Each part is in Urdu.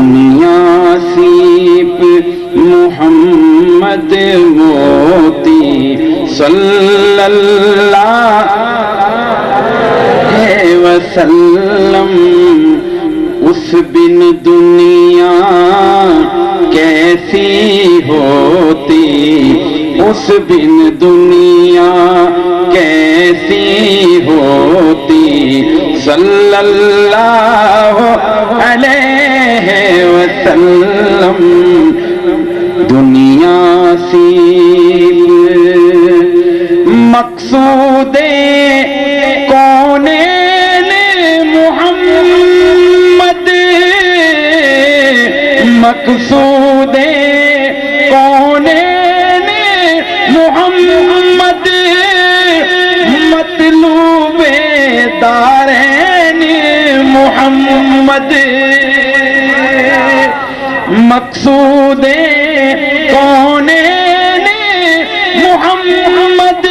دنیا سیپ محمد موتی صلی اللہ علیہ وسلم، اس بن دنیا کیسی ہوتی، اس بن دنیا کیسی ہوتی صلی اللہ علیہ وسلم۔ دنیا سیب مقصود کونین محمد، مقصود کونین محمد، مطلوب دارین محمد، مقصود کونین محمد،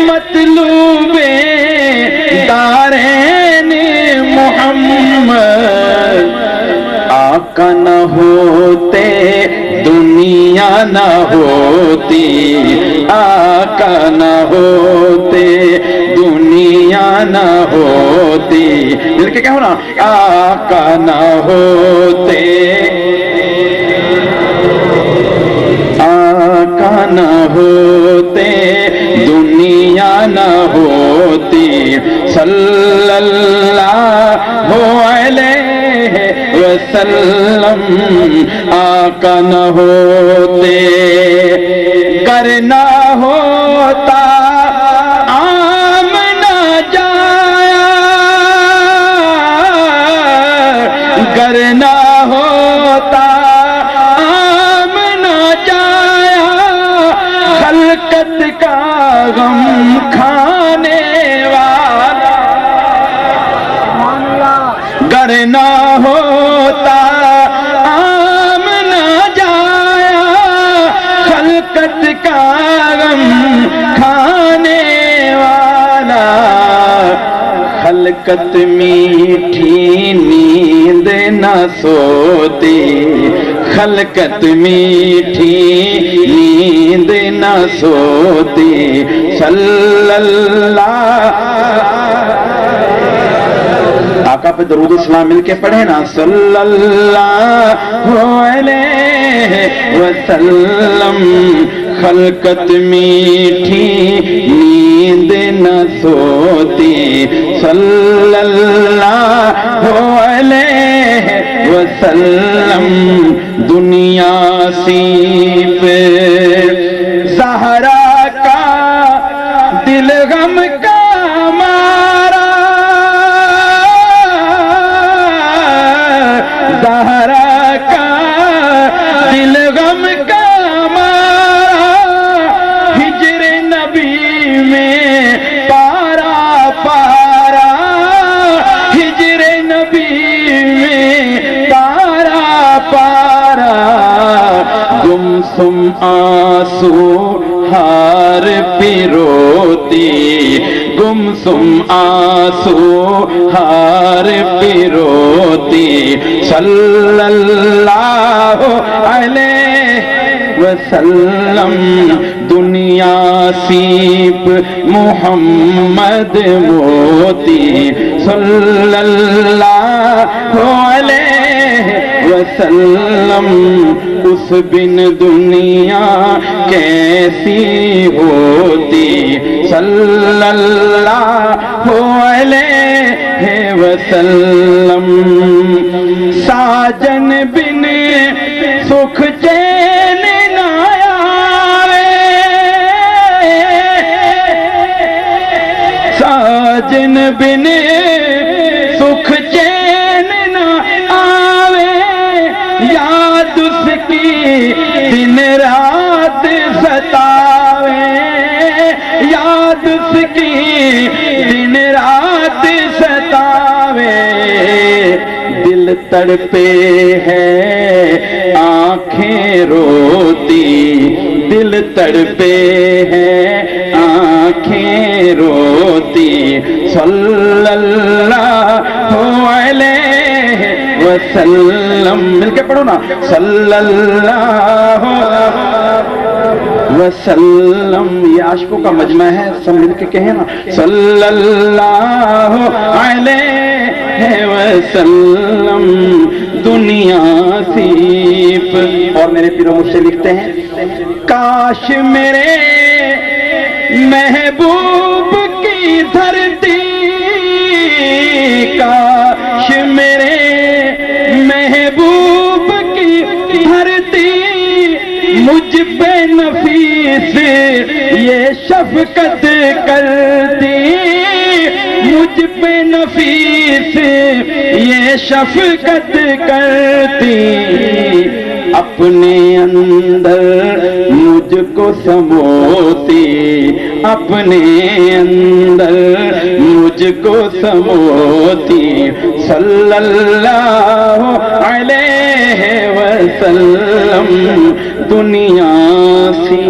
مطلوب دارین محمد۔ آقا نہ ہوتے دنیا نہ ہوتی، آقا نہ ہوتے دنیا نہ ہوتی، مل کے کیا ہونا، آقا نہ ہوتے، آقا نہ ہوتے دنیا نہ ہوتی صلی اللہ علیہ وسلم۔ آقا نہ ہوتے کرنا ہوتا عام نہ جایا، کرنا ہوتا عام نہ جایا، خلقت کا غم کھانے والا، گر نہ ہوتا عام نہ جایا، خلقت کا غم کھانے والا، خلقت میٹھی نیند نہ سوتی، خلقت میٹھی نیند نہ سوتی صلی اللہ۔ آقا پہ درود اسلام مل کے پڑھے نا، صلی اللہ علیہ وسلم۔ خلقت میٹھی نیند نہ سوتی صلی اللہ علیہ وسلم۔ دنیا سیب زہرا کا دل غم کا مارا، زہرا کا دل غم کا مارا، ہجر نبی میں پارا پارا، ہجر نبی میں پارا پارا، گمسم آنسو ہار پیروتی، گمسم آنسو ہار پیروتی صلی اللہ علیہ وسلم۔ دنیا سیب محمد موتی صلی اللہ علیہ وسلم، اس بن دنیا کیسی ہوتی صلی اللہ علیہ وسلم۔ ساجن بن سکھ چین نہ آوے، ساجن بن سکھ چین نہ آوے، یاد اس کی دن رات ستاوے، یاد اس کی دن رات ستاوے، دل تڑپے ہے آنکھیں روتی، دل تڑپے ہے آنکھیں روتی صلی اللہ علیہ وسلم. مل کے پڑھو نا, صلی اللہ وسلم. یہ عاشقوں کا مجمع ہے, سب مل کے کہیں نا, صلی اللہ علیہ وسلم. دنیا سیپ. اور میرے پیرو مجھ سے لکھتے ہیں, کاش میرے محبوب کی دھرتی, کاش میرے محبوب کی دھرتی مجھ پہ نفیس یہ شفقت کرتی, مجھ پہ نفیس یہ شفقت کرتی, اپنے اندر مجھ کو سموتی, اپنے اندر مجھ کو سموتی. صلی اللہ علیہ وسلم. دنیا سی